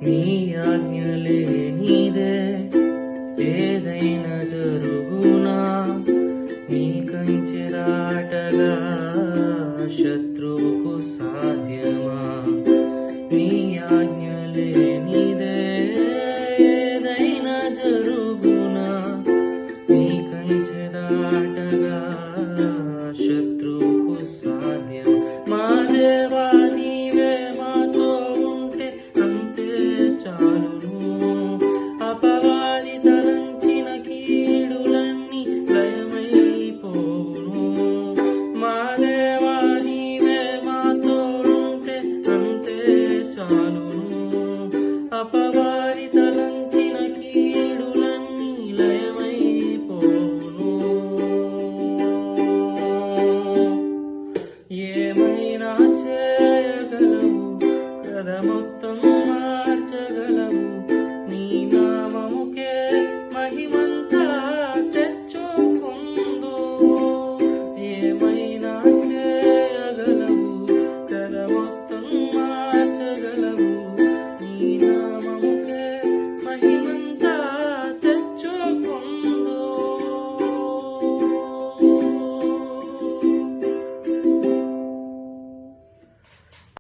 నీ ఆజ్ఞలే నీదే ఏదైనా జరుగునా నీ కంచె దాటగా శత్రువుకు సాధ్యమా నీ ఆజ్ఞలే నీదే ఏదైనా జరుగునా నీ కంచె దాటగా శత్రువుకు సాధ్యం మా దేవా నీవే మాతో ఉంటే అంతే చాలును అపవాది తలంచిన కీడులన్నీ లయమైపోవును మా దేవా నీవే మాతో ఉంటే అంతే చాలును అపవాది తలంచిన కీడులన్నీ లయమైపోవును ఏమైనా చేయగలవు కథ మొత్తం